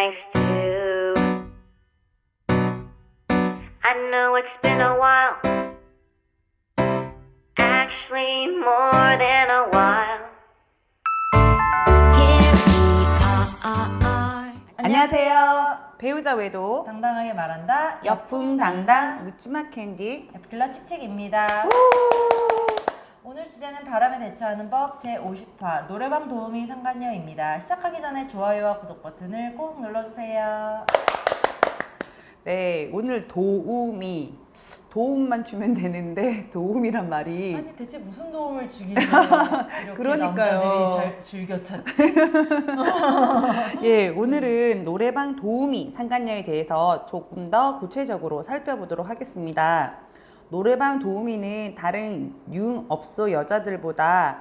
nice too. I know it's been a while, actually more than a while. Here we are. 안녕하세요. 배우자 외도 당당하게 말한다. 여풍당당 묻지마 캔디. 에프킬러 칙칙입니다. 오늘 주제는 바람에 대처하는 법 제50화 노래방 도우미 상간녀입니다. 시작하기 전에 좋아요와 구독 버튼을 꼭 눌러주세요. 네, 오늘 도움만 주면 되는데 도움이란 말이 아니 대체 무슨 도움을 주길래 이렇게 그러니까요. 남자들이 잘 즐겨 찾지? 예, 오늘은 노래방 도우미 상간녀에 대해서 조금 더 구체적으로 살펴보도록 하겠습니다. 노래방 도우미는 다른 유흥업소 여자들보다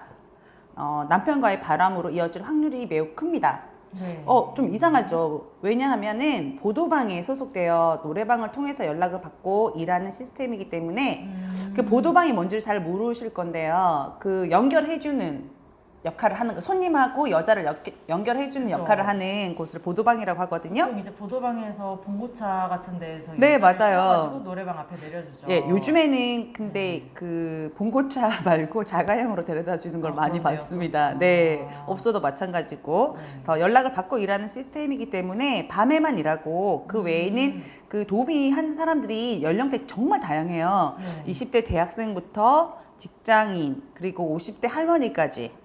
남편과의 바람으로 이어질 확률이 매우 큽니다. 네. 좀 이상하죠. 왜냐하면은 보도방에 소속되어 노래방을 통해서 연락을 받고 일하는 시스템이기 때문에 그 보도방이 뭔지를 잘 모르실 건데요. 그 연결해주는 역할을 하는 거, 손님하고 여자를 연결해주는 그죠. 역할을 하는 곳을 보도방이라고 하거든요. 보통 이제 보도방에서 봉고차 같은 데에서 네, 이렇게 맞아요. 씌워가지고 노래방 앞에 내려주죠. 예, 요즘에는 근데 그 봉고차 말고 자가용으로 데려다 주는 걸 많이 그런데요? 봤습니다. 또. 네, 아. 업소도 마찬가지고. 네. 그래서 연락을 받고 일하는 시스템이기 때문에 밤에만 일하고 그 외에는 그 도우미 하는 사람들이 연령대 정말 다양해요. 네. 20대 대학생부터 직장인 그리고 50대 할머니까지.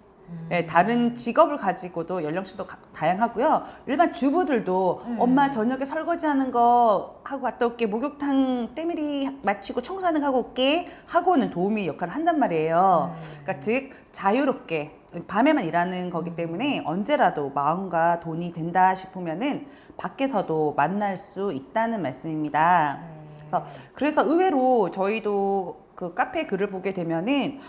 예, 다른 직업을 가지고도 연령층도 다양하고요. 일반 주부들도 엄마 저녁에 설거지하는 거 하고 갔다 올게, 목욕탕 때밀이 마치고 청소하는 거 하고 올게 하고는 도우미 역할을 한단 말이에요. 그러니까 즉 자유롭게 밤에만 일하는 거기 때문에 언제라도 마음과 돈이 된다 싶으면은 밖에서도 만날 수 있다는 말씀입니다. 그래서 의외로 저희도 그 카페 글을 보게 되면은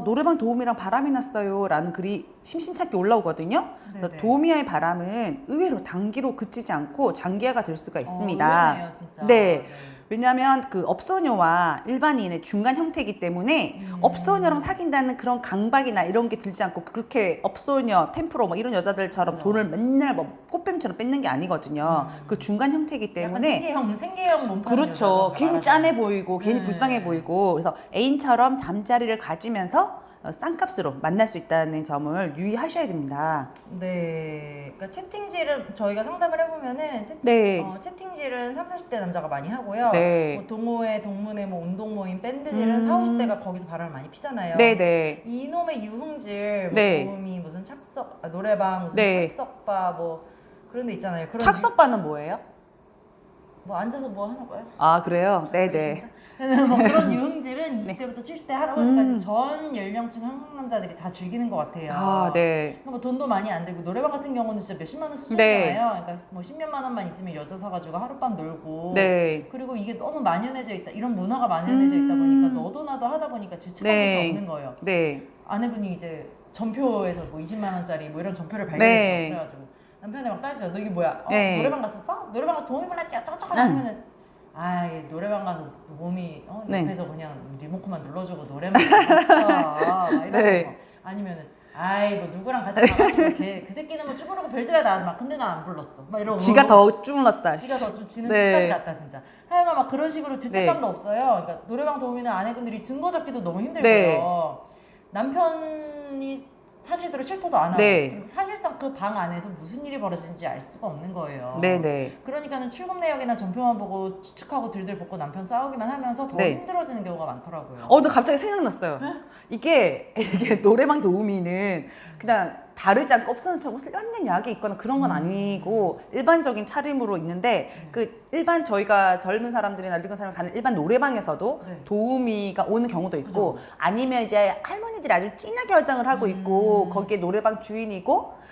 노래방 도우미랑 바람이 났어요 라는 글이 심심찮게 올라오거든요. 그래서 네네. 도우미와의 바람은 의외로 단기로 그치지 않고 장기화가 될 수가 있습니다. 의외네요, 진짜. 네. 왜냐하면 그 업소녀와 일반인의 중간 형태이기 때문에 업소녀랑 사귄다는 그런 강박이나 이런 게 들지 않고 그렇게 업소녀, 템프로 뭐 이런 여자들처럼 그죠. 돈을 맨날 뭐 꽃뱀처럼 뺏는 게 아니거든요. 그 중간 형태이기 때문에 생계형 몸 그렇죠. 괜히 짠해 보이고 괜히 네. 불쌍해 보이고 그래서 애인처럼 잠자리를 가지면서 싼값으로 만날 수 있다는 점을 유의하셔야 됩니다. 네, 그러니까 채팅질을 저희가 상담을 해보면은 네. 채팅질은 30, 40대 남자가 많이 하고요. 네. 뭐 동호회, 동문회, 뭐 운동 모임, 밴드질은 40, 50대가 거기서 바람을 많이 피잖아요. 네네. 이놈의 유흥질, 뭐 네. 도우미, 무슨 노래방, 무슨 네. 착석바 뭐 그런 데 있잖아요. 그런 착석바는 뭐예요? 뭐 앉아서 뭐 하나 봐요? 아 그래요? 네네. 뭐 그런 유흥질은 20대부터 70대 할아버지까지 전 연령층 한국 남자들이 다 즐기는 것 같아요. 아 네. 그러니까 뭐 돈도 많이 안 들고 노래방 같은 경우는 진짜 몇십만 원 네. 수준이잖아요. 그러니까 뭐 10몇만 원만 있으면 여자 사가지고 하룻밤 놀고. 네. 그리고 이게 너무 만연해져 있다. 이런 문화가 만연해져 있다 보니까 너도 나도 하다 보니까 죄책감도 네. 없는 거예요. 네. 아내분이 이제 전표에서 뭐 20만 원짜리 뭐 이런 전표를 발견했어. 네. 그래가지고 남편이 막 따지죠. 너 이게 뭐야? 네. 노래방 갔었어? 노래방 가서 도움이 몰랐지? 어쩌고저쩌고 하면은 아이 노래방 가서 몸이 네. 옆에서 그냥 리모컨만 눌러주고 노래만 불렀어 막 이러는 네. 거. 아니면은 아이 뭐 누구랑 같이 가가지고 그 새끼는 뭐 쭈그르고 별지랄 다 막 근데 난 안 불렀어 막 이러고 지가 더 쭈물렀다. 지가 더 좀 지는 네. 끝까지 났다 진짜. 하여간 막 그런 식으로 죄책감도 없어요. 그러니까 노래방 도우미는 아내분들이 증거 잡기도 너무 힘들고요. 네. 남편이 사실대로 실토도 안 하고 네. 그리고 사실상 그 방 안에서 무슨 일이 벌어지는지 알 수가 없는 거예요. 네네. 그러니까는 출금 내역이나 전표만 보고 추측하고 들들 볶고 남편 싸우기만 하면서 더 네. 힘들어지는 경우가 많더라고요. 나 갑자기 생각났어요. 이게 노래방 도우미는 그냥 다르지 않고 없어는 완전 약이 있거나 그런 건 아니고 일반적인 차림으로 있는데 그 일반 저희가 젊은 사람들이나 늙은 사람이 가는 일반 노래방에서도 네. 도우미가 오는 경우도 있고 그죠. 아니면 이제 할머니들이 아주 진하게 화장을 하고 있고 거기에 노래방 주인이고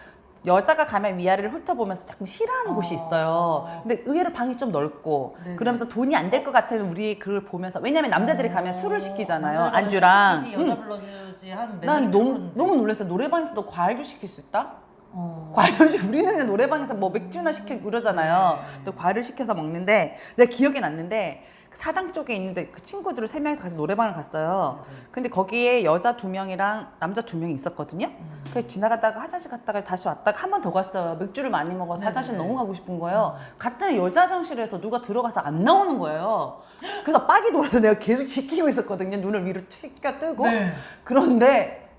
여자가 가면 위아래를 훑어보면서 조금 싫어하는 곳이 있어요. 근데 의외로 방이 좀 넓고 네네. 그러면서 돈이 안 될 것 같은 우리 그걸 보면서 왜냐면 남자들이 가면 술을 시키잖아요. 남자가 안주랑. 술 시키지, 여자 불러주지 한 난 맨날 너무 놀랐어요. 노래방에서도 과일도 시킬 수 있다? 어. 과일도 우리는 그냥 노래방에서 뭐 맥주나 시키고 그러잖아요. 네. 또 과일을 시켜서 먹는데 내가 기억에 났는데 사당 쪽에 있는데 그 친구들 3명이서 같이 노래방을 갔어요. 근데 거기에 여자 2명이랑 남자 2명이 있었거든요. 그래서 지나가다가 화장실 갔다가 다시 왔다가 한 번 더 갔어요. 맥주를 많이 먹어서 화장실 너무 가고 싶은 거예요. 갔더니 여자 화장실에서 누가 들어가서 안 나오는 거예요. 그래서 빡이 돌아서 내가 계속 지키고 있었거든요. 눈을 위로 튀겨 뜨고. 네. 그런데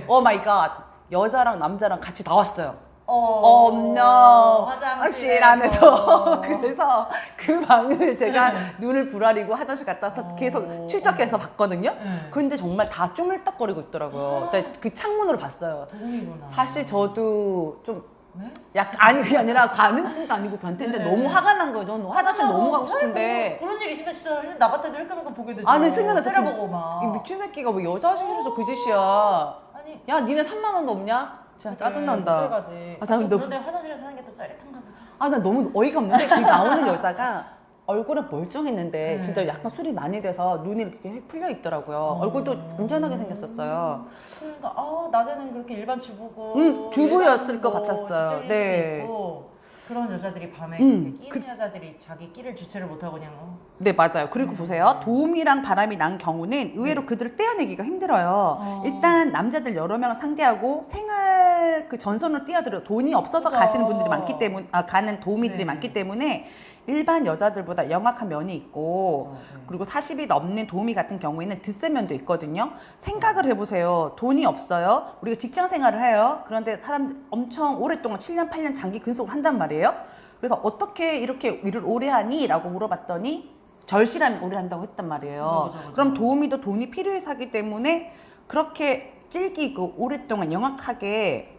오 마이 갓, 여자랑 남자랑 같이 나왔어요. no. 화장실 안에서. 그래서 그 방을 제가 눈을 부라리고 화장실 갔다 와서 계속 출적해서 봤거든요. 근데 정말 다 쪼물딱거리고 있더라고요. 근데 그 창문으로 봤어요. 도움이구나. 사실 저도 좀 네? 약간 아니 그게 아니라 관음증도 아니고 변태인데 너무 화가 난 거예요. 저는 화장실 너무 가고 싶은데 그런 일 있으면 진짜 나 같아도 일끔일끔 보게 되죠. 아니 생각나서 때려보고 막. 이 미친 새끼가 왜 여자 화장실에서 그 짓이야. 아니 야 니네 3만 원도 없냐? 진짜 짜증난다. 어떡하지. 아, 잠깐, 너- 그런데 화장실에 사는 게 또 짜릿한가 보죠. 아 나 너무 어이가 없는데 그 나오는 여자가 얼굴은 멀쩡했는데 진짜 약간 술이 많이 돼서 눈이 이렇게 풀려 있더라고요. 얼굴도 얌전하게 생겼었어요. 그러니까 낮에는 그렇게 일반 주부고 주부였을 일반 것 뭐 같았어요. 직장인일 네. 수도 있고 그런 여자들이 밤에 끼는 여자들이 자기 끼를 주체를 못하고 그냥 네 맞아요. 그리고 보세요. 도움이랑 바람이 난 경우는 의외로 그들을 떼어내기가 힘들어요. 일단 남자들 여러 명을 상대하고 생활 그 전선으로 뛰어들어 돈이 없어서 그죠. 가시는 분들이 많기 때문에 가는 도우미들이 네. 많기 때문에 일반 여자들보다 영악한 면이 있고 그죠. 네. 그리고 40이 넘는 도우미 같은 경우에는 뒷세면도 있거든요. 생각을 해보세요. 돈이 없어요. 우리가 직장 생활을 해요. 그런데 사람들 엄청 오랫동안 7년, 8년 장기 근속을 한단 말이에요. 그래서 어떻게 이렇게 일을 오래 하니? 라고 물어봤더니 절실하면 오래 한다고 했단 말이에요. 그죠. 그럼 도우미도 돈이 필요해서 하기 때문에 그렇게 찔기고 오랫동안 영악하게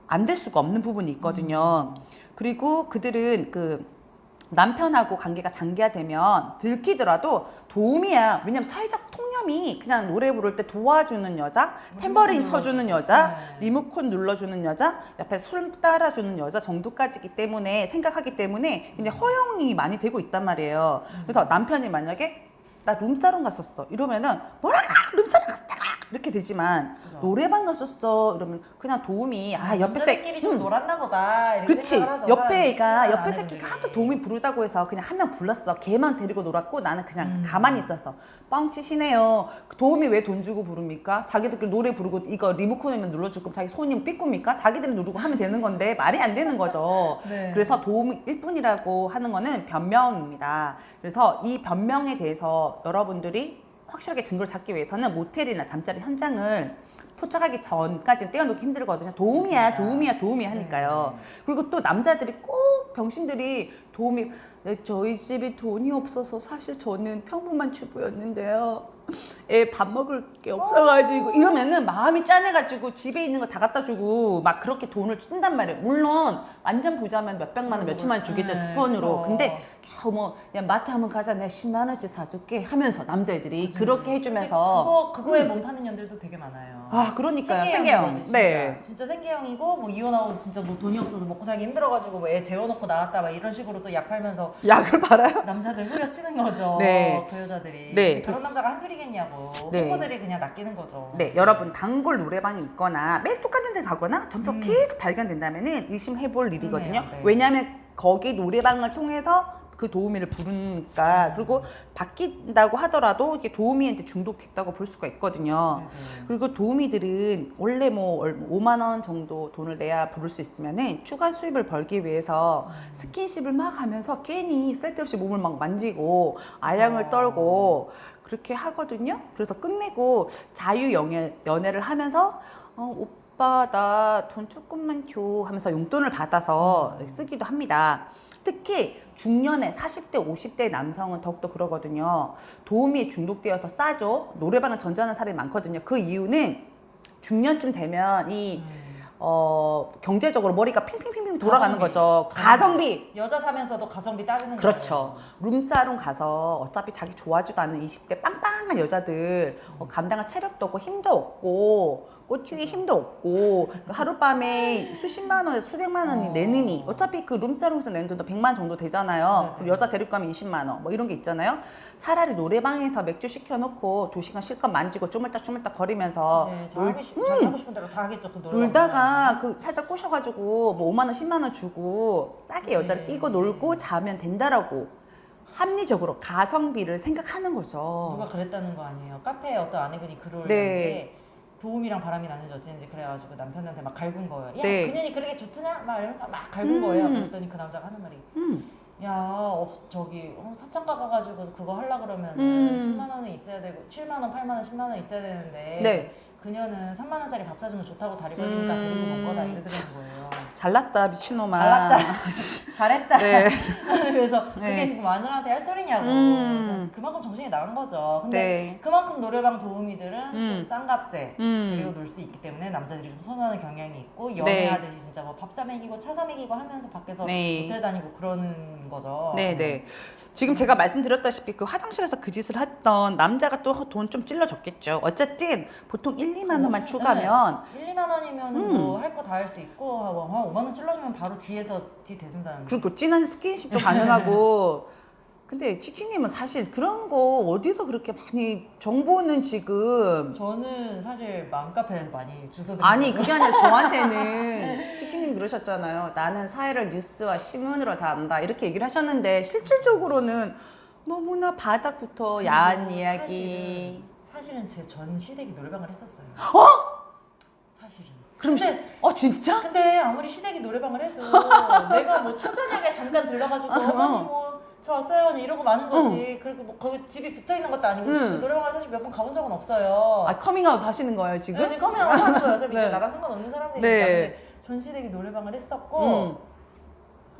안 될 수가 없는 부분이 있거든요. 그리고 그들은 그 남편하고 관계가 장기화되면 들키더라도 도움이야. 왜냐면 사회적 통념이 그냥 노래 부를 때 도와주는 여자, 탬버린 쳐주는 여자, 리모컨 눌러주는 여자, 옆에 술 따라주는 여자 정도까지기 때문에 생각하기 때문에 이제 허용이 많이 되고 있단 말이에요. 그래서 남편이 만약에 나 룸사롱 갔었어 이러면은 뭐라가 룸사롱 갔다가 이렇게 되지만 노래방 갔었어 이러면 그냥 도움이 옆에 남자들끼리 좀 놀았나 보다 이렇게 그치 생각을 하죠. 옆에 사람들이. 애가 옆에 아내분들이. 새끼가 하도 도움이 부르자고 해서 그냥 한 명 불렀어. 걔만 데리고 놀았고 나는 그냥 가만히 있었어. 뻥치시네요. 도움이 왜 돈 주고 부릅니까? 자기들끼리 노래 부르고 이거 리모컨이면 눌러줄 거면 자기 손님 삐꾸입니까? 자기들이 누르고 하면 되는 건데 말이 안 되는 거죠. 네. 그래서 도움이 일뿐이라고 하는 거는 변명입니다. 그래서 이 변명에 대해서 여러분들이 확실하게 증거를 찾기 위해서는 모텔이나 잠자리 현장을 포착하기 전까지는 떼어놓기 힘들거든요. 도움이야, 도움이야, 도움이야 하니까요. 그리고 또 남자들이 꼭 병신들이 도움이 네, 저희 집이 돈이 없어서 사실 저는 평범한 주부였는데요. 애 밥 먹을 게 없어가지고 이러면은 마음이 짠해가지고 집에 있는 거 다 갖다 주고 막 그렇게 돈을 쓴단 말이에요. 물론 완전 부자면 몇 백만 원, 몇 천만 원 주겠죠, 스폰으로. 그쵸. 근데 겨우 뭐 야 마트 한번 가자, 내가 10만 원씩 사줄게 하면서 남자애들이 그렇게 해주면서 그거에 몸 파는 년들도 되게 많아요. 그러니까요. 생계형 생계형. 거지, 진짜. 네. 진짜 생계형이고 뭐 이혼하고 진짜 뭐 돈이 없어서 먹고 살기 힘들어가지고 뭐 애 재워놓고 나왔다 막 이런 식으로 또 약 팔면서 약을 팔아요? 남자들 후려치는 거죠. 네. 그 여자들이. 네. 그런 남자가 한둘이겠냐고. 네. 친구들이 그냥 낚이는 거죠. 네, 여러분 단골 노래방이 있거나 매일 똑같은 데 가거나 점표 계속 발견된다면은 의심해볼 일이거든요. 네. 왜냐하면 거기 노래방을 통해서 그 도우미를 부르니까 그리고 바뀐다고 하더라도 이게 도우미한테 중독됐다고 볼 수가 있거든요. 그리고 도우미들은 원래 뭐 5만 원 정도 돈을 내야 부를 수 있으면은 추가 수입을 벌기 위해서 스킨십을 막 하면서 괜히 쓸데없이 몸을 막 만지고 아양을 떨고 그렇게 하거든요. 그래서 끝내고 자유 연애를 하면서 오빠 나 돈 조금만 줘 하면서 용돈을 받아서 쓰기도 합니다. 특히 중년의 40대, 50대 남성은 더욱더 그러거든요. 도우미에 중독되어서 싸죠. 노래방을 전전하는 사람이 많거든요. 그 이유는 중년쯤 되면 이 경제적으로 머리가 핑핑핑핑 돌아가는 가성비. 거죠. 가성비. 여자 사면서도 가성비 따르는 그렇죠. 룸사롱 가서 어차피 자기 좋아하지도 않는 20대 빵빵한 여자들 감당할 체력도 없고 힘도 없고 꽃튀기 힘도 없고 하룻밤에 수십만 원, 수백만 원이 내느니 어차피 그 룸사롱에서 내는 돈도 100만 원 정도 되잖아요. 그리고 여자 데리고 가면 20만 원 뭐 이런 게 있잖아요. 차라리 노래방에서 맥주 시켜놓고 2시간 실컷 만지고 쪼물딱쪼물딱 거리면서 네, 자기 하고 싶은 대로 다 하겠죠. 그 노래방 놀다가 그 살짝 꼬셔가지고 뭐 5만 원, 10만 원 주고 싸게 여자를 네. 끼고 놀고 자면 된다라고 합리적으로 가성비를 생각하는 거죠. 누가 그랬다는 거 아니에요? 카페에 어떤 아내분이 글을 올렸는데 네. 도움이랑 바람이 나는지 어찌는지 그래가지고 남편한테 막 갈군 거예요. 야 네. 그년이 그렇게 좋드냐? 막 이러면서 막 갈군 거예요. 그랬더니 그 남자가 하는 말이 야 저기 사창가 가가지고 그거 하려 그러면은 10만 원은 있어야 되고 7만 원, 8만 원, 10만 원 있어야 되는데 네. 그녀는 3만 원짜리 밥 사주면 좋다고 다리 걸리니까 데리고 온 거다 이러더라는 거예요. 잘났다 미친놈아. 잘났다. 잘했다. 네. 그래서 그게 네. 지금 마누라한테 할 소리냐고. 그만큼 정신이 나간 거죠. 근데 네. 그만큼 노래방 도우미들은 좀 싼 값에 그리고 음. 놀 수 있기 때문에 남자들이 좀 선호하는 경향이 있고 연애하듯이 진짜 뭐 밥 사 먹이고 차 사 먹이고 하면서 밖에서 네. 호텔 다니고 그러는 거죠. 네네. 지금 제가 말씀드렸다시피 그 화장실에서 그 짓을 했던 남자가 또 돈 좀 찔러줬겠죠. 어쨌든 보통 1, 2만 원만 추가면 1, 2만 원이면 뭐 할 거 다 할 수 있고 한 5만 원 찔러주면 바로 뒤 대준다는. 그리고 진한 스킨십도 가능하고 근데 칙칙님은 사실 그런 거 어디서 그렇게 많이 정보는 지금 저는 사실 맘카페에서 많이 주워 듣는 아니 거예요. 그게 아니라 저한테는 칙칙님 그러셨잖아요. 나는 사회를 뉴스와 신문으로 다 안다 이렇게 얘기를 하셨는데 실질적으로는 너무나 바닥부터 야한 이야기. 사실은 제 전 시댁이 노래방을 했었어요. 사실은. 그럼 근데 진짜? 근데 아무리 시댁이 노래방을 해도 내가 뭐 초저녁에 잠깐 들러가지고 어머니 뭐저 왔어요 그냥 이러고 마는 거지. 그리고 뭐 거기 집이 붙어 있는 것도 아니고 그 노래방을 사실 몇 번 가본 적은 없어요. 아 커밍아웃 하시는 거예요 지금? 네, 지금 커밍아웃 하는 거예요. 어차피 네. 이제 나랑 상관없는 사람들이니까. 네. 근데 전 시댁이 노래방을 했었고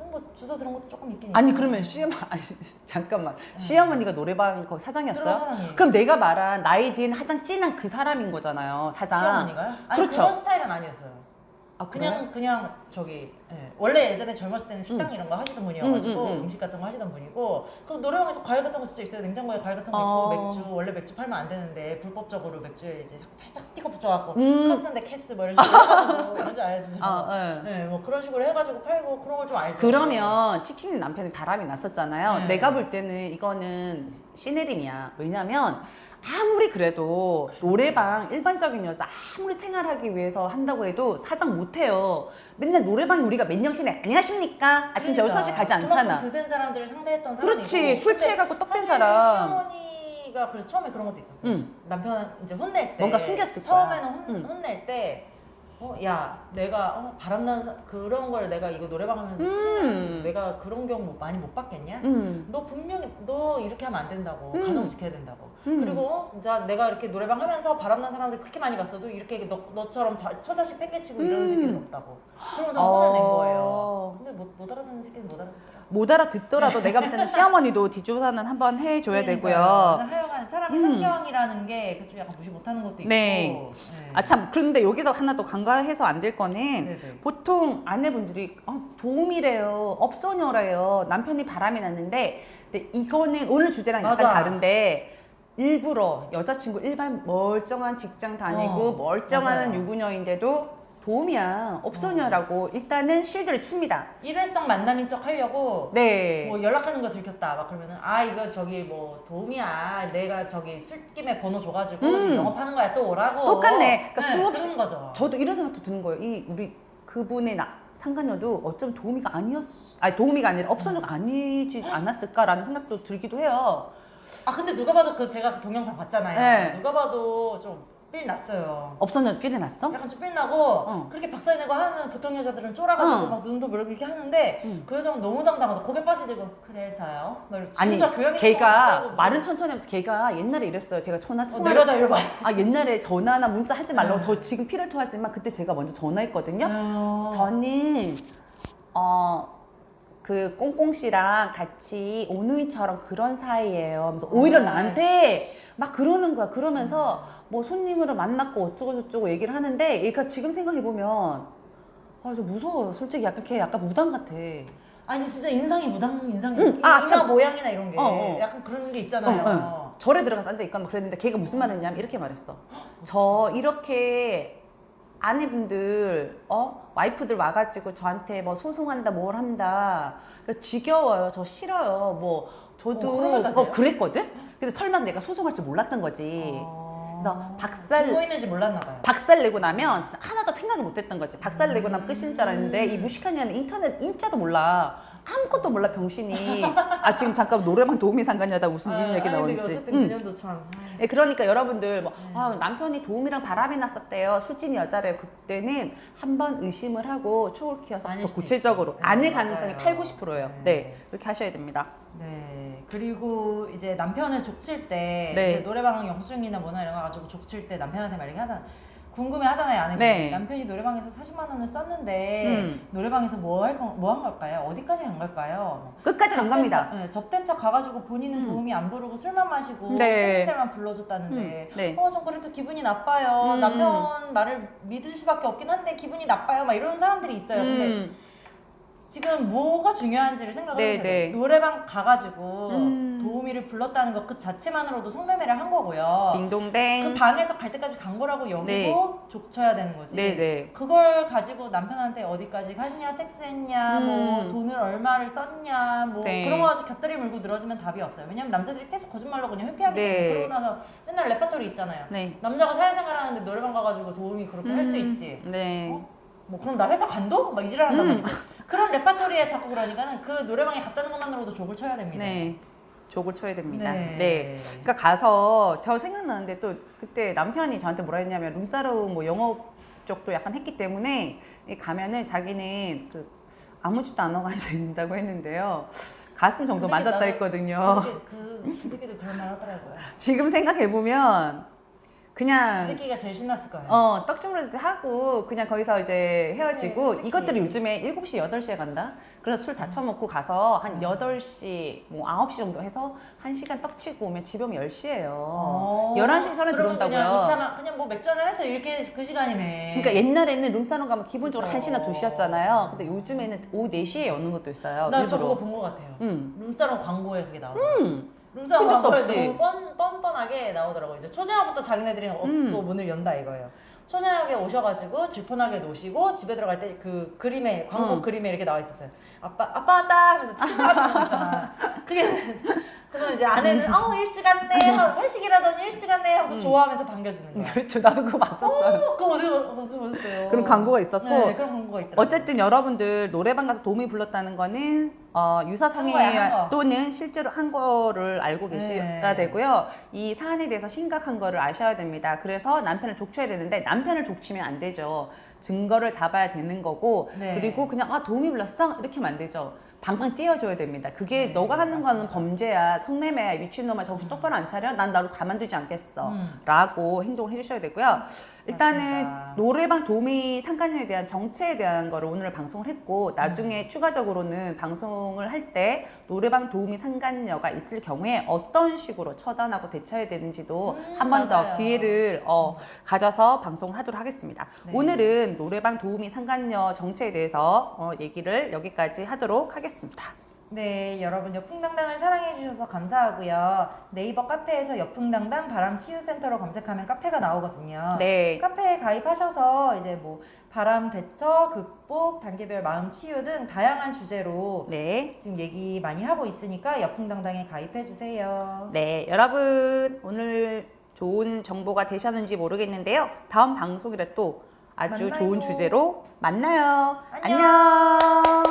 뭐 주워 들은 것도 조금 있긴 아니 있어요. 그러면 아니 잠깐만 시어머니가 노래방 거 사장이었어요? 노래방 사장이에요. 그럼 내가 말한 나이 든 가장 진한 그 사람인 거잖아요 사장. 시어머니가요? 아니 그렇죠. 그런 스타일은 아니었어요. 아, 그냥 저기 원래 예전에 젊었을 때는 식당 이런 거 하시던 분이어가지고 음식 같은 거 하시던 분이고 그 노래방에서 과일 같은 거 진짜 있어요. 냉장고에 과일 같은 거 있고 맥주 원래 맥주 팔면 안 되는데 불법적으로 맥주에 이제 살짝 스티커 붙여갖고 카스인데 캐스 뭐 이런 식으로 해가지고 뭔지 알죠? 네, 뭐 그런 식으로 해가지고 팔고 그런 걸 좀 알죠. 그러면 칙칙이 남편이 바람이 났었잖아요. 네. 내가 볼 때는 이거는 시네림이야. 왜냐면 아무리 그래도 노래방 일반적인 여자 아무리 생활하기 위해서 한다고 해도 사장 못해요. 맨날 노래방 우리가 맨정신에 안녕하십니까? 아침 그러니까. 6시 가지 않잖아. 그만큼 드센 사람들을 상대했던 사람이고 그렇지. 술 취해갖고 떡된 사실 사람. 시어머니가 그래서 처음에 그런 것도 있었어요. 남편 이제 혼낼 때 뭔가 숨겼을 거야. 처음에는 혼낼 때 야 내가 바람난 그런 걸 내가 이거 노래방 하면서 수신을 내가 그런 경우 많이 못 받겠냐? 너 분명히 너 이렇게 하면 안 된다고 가정 지켜야 된다고 그리고 내가 이렇게 노래방 하면서 바람난 사람들 그렇게 많이 봤어도 이렇게 너처럼 처자식 팽개치고 이러는 새끼는 없다고 그러면서 혼을 낸 거예요. 근데 못 알아듣는 새끼는 못 알아듣더라. 못 알아듣더라도 내가 볼 때는 시어머니도 뒷조사는 한번 해줘야 되고요. 하여간 사람의 환경이라는 게 좀 약간 무시 못하는 것도 있고. 네. 아 참 그런데 여기서 하나 더 간과해서 안 될 거는 네네. 보통 아내분들이 도우미래요, 업소녀래요, 남편이 바람이 났는데 근데 이거는 오늘 주제랑 약간 맞아. 다른데 일부러 여자친구 일반 멀쩡한 직장 다니고 멀쩡한 맞아요. 유부녀인데도 도우미야, 업소녀라고 일단은 쉴드를 칩니다. 일회성 만남인 척 하려고 네. 뭐 연락하는 거 들켰다 막 그러면은 이거 저기 뭐 도움이야 내가 저기 술김에 번호 줘가지고 지금 영업하는 거야 또 오라고 똑같네. 그러니까 네, 수없이 그런 거죠. 저도 이런 생각도 드는 거예요. 우리 그분의 상간녀도 어쩜 도우미가 도우미가 아니라 업소녀가 아니지 않았을까라는 생각도 들기도 해요. 근데 누가 봐도 제가 그 동영상 봤잖아요. 네. 누가 봐도 좀 삘 났어요. 업소녀 필이 났어? 약간 좀 삘 나고 그렇게 박살 내고 하면 보통 여자들은 쫄아가지고 막 눈도 뭐 이렇게 하는데 그 여자는 너무 당당하다. 고개 빠지들고 그래서요. 막 이렇게 아니 진짜 교양이 걔가 말은 천천히 하면서 걔가 옛날에 이랬어요. 제가 전화를 내려다 이러봐. 옛날에 전화나 문자 하지 말라고 저 지금 필요를 토하지만 그때 제가 먼저 전화했거든요. 저는 그 꽁꽁 씨랑 같이 오누이처럼 그런 사이예요. 그래서 오히려 나한테 막 그러는 거야. 그러면서 뭐 손님으로 만났고 어쩌고 저쩌고 얘기를 하는데 얘가 지금 생각해 보면 저 무서워요. 솔직히 걔 약간 무당 같아. 아니 진짜 인상이 무당 인상이 아, 이마 모양이나 이런 게 약간 그런 게 있잖아요. 절에 들어가서 앉아 있거나 그랬는데 걔가 무슨 말 했냐면 이렇게 말했어. 저 이렇게 아내분들 와이프들 와가지고 저한테 뭐 소송한다 뭘 한다 지겨워요. 저 싫어요. 뭐 저도 그랬거든. 근데 설마 내가 소송할 줄 몰랐던 거지. 그래서 증거 있는지 몰랐나 봐요. 박살 내고 나면 진짜 하나도 생각을 못했던 거지. 박살 내고 나면 끝인 줄 알았는데 이 무식한 년은 인터넷 인자도 몰라. 아무것도 몰라 병신이. 아 지금 잠깐 노래방 도우미 상관녀다 무슨 이런 얘기 나오는지. 어쨌든 그년도 참. 네, 그러니까 여러분들 뭐 네. 아, 남편이 도우미랑 바람이 났었대요. 술집 여자래요. 그때는 한번 의심을 하고 촉을 키워서 아닐 더 수 구체적으로 있어요. 아닐 네, 가능성이 맞아요. 8, 90%예요. 네. 네. 그렇게 하셔야 됩니다. 네. 그리고 이제 남편을 족칠 때 네. 이제 노래방 영수증이나 뭐나 이런 거 가지고 족칠 때 남편한테 막 이렇게 하잖아. 궁금해 하잖아요, 아내분이. 네. 남편이 노래방에서 40만 원을 썼는데 노래방에서 뭐 한 걸까요? 어디까지 간 걸까요? 끝까지 안 갑니다. 네, 접된 척 가가지고 본인은 도우미 안 부르고 술만 마시고 네. 손님들만 불러줬다는데 네. 전 그래도 기분이 나빠요. 남편 말을 믿을 수밖에 없긴 한데 기분이 나빠요. 막 이런 사람들이 있어요. 근데 지금 뭐가 중요한지를 생각을 네, 해야 네. 돼요. 노래방 가가지고 도우미를 불렀다는 것 그 자체만으로도 성매매를 한 거고요. 딩동댕. 그 방에서 갈 때까지 간 거라고 여기고 네. 족쳐야 되는 거지. 네, 네. 그걸 가지고 남편한테 어디까지 갔냐, 섹스했냐, 뭐 돈을 얼마를 썼냐, 뭐 네. 그런 거 가지고 곁다리 물고 늘어지면 답이 없어요. 왜냐면 남자들이 계속 거짓말로 그냥 회피하기 때문에 네. 그러고 나서 맨날 레퍼토리 있잖아요. 네. 남자가 사회생활 하는데 노래방 가가지고 도우미 그렇게 할 수 있지. 네. 뭐 그럼 나 회사 간도? 막 이지랄한단 말이지. 그런 레파토리에 자꾸 그러니까는 그 노래방에 갔다는 것만으로도 족을 쳐야 됩니다. 네. 족을 쳐야 됩니다. 네. 네. 그러니까 가서 저 생각나는데 또 그때 남편이 저한테 뭐라 했냐면 룸사롱 뭐 영업 쪽도 약간 했기 때문에 가면은 자기는 그 아무 짓도 안 하고 앉아 있는다고 했는데요. 가슴 정도 그 새끼 만졌다 나도 했거든요. 그 새끼들 그런 말 하더라고요. 지금 생각해 보면 그 그냥 새끼가 제일 신났을 거예요. 떡주무르듯이 하고 그냥 거기서 이제 헤어지고 솔직히. 이것들이 요즘에 7시, 8시에 간다? 그래서 술 다 처먹고 가서 한 8시, 뭐 9시 정도 해서 1시간 떡치고 오면 집에 오면 10시예요. 11시 전에 그러면 들어온다고요. 그냥 있잖아, 그냥 뭐 맥주 한잔 해서 이렇게 그 시간이네. 그러니까 옛날에는 룸사롱 가면 기본적으로 그쵸. 1시나 2시였잖아요. 근데 요즘에는 오후 4시에 여는 것도 있어요. 나 저 일부러. 그거 본 것 같아요. 음. 룸사롱 광고에 그게 나오더라고요. 룸사롱 흔적도 광고에 없이. 너무 뻔뻔하게 나오더라고요. 이제 초저녁부터 자기네들이 없어 문을 연다 이거예요. 초저녁에 오셔가지고 질펀하게 노시고 집에 들어갈 때 그 그림에 광고 그림에 이렇게 나와 있었어요. 아빠 왔다 하면서 치킨 사주는 거 있잖아. 그게 그러면 이제 아내는 일찍 왔네 회식이라더니 일찍 왔네 하면서 좋아하면서 반겨주는 거야. 그렇죠. 나도 그거 봤었어요. 그거 어디서 보셨어요? 그런 광고가 있었고 네, 그런 광고가 있더라고요. 어쨌든 여러분들 노래방 가서 도움이 불렀다는 거는 유사성애 한 거야, 한 거. 또는 실제로 한 거를 알고 계셔야 네. 되고요. 이 사안에 대해서 심각한 거를 아셔야 됩니다. 그래서 남편을 족쳐야 되는데 남편을 족치면 안 되죠. 증거를 잡아야 되는 거고 네. 그리고 그냥 도움이 불렀어? 이렇게 하면 안 되죠. 방방 띄워줘야 됩니다. 그게 네, 너가 하는 거는 맞습니다. 범죄야, 성매매야, 미친놈아, 정신 똑바로 안 차려? 난 나를 가만두지 않겠어. 라고 행동을 해주셔야 되고요. 일단은 맞습니다. 노래방 도우미 상관녀에 대한 정체에 대한 거를 오늘 방송을 했고 나중에 추가적으로는 방송을 할 때 노래방 도우미 상관녀가 있을 경우에 어떤 식으로 처단하고 대처해야 되는지도 한 번 더 맞아요. 기회를 가져서 방송을 하도록 하겠습니다. 네. 오늘은 노래방 도우미 상관녀 정체에 대해서 얘기를 여기까지 하도록 하겠습니다. 네, 여러분 여풍당당을 사랑해 주셔서 감사하고요. 네이버 카페에서 여풍당당 바람치유센터로 검색하면 카페가 나오거든요. 네. 카페에 가입하셔서 이제 뭐 바람 대처, 극복, 단계별 마음 치유 등 다양한 주제로 네. 지금 얘기 많이 하고 있으니까 여풍당당에 가입해 주세요. 네, 여러분 오늘 좋은 정보가 되셨는지 모르겠는데요. 다음 방송일에 또 아주 만나요. 좋은 주제로 만나요. 안녕. 안녕.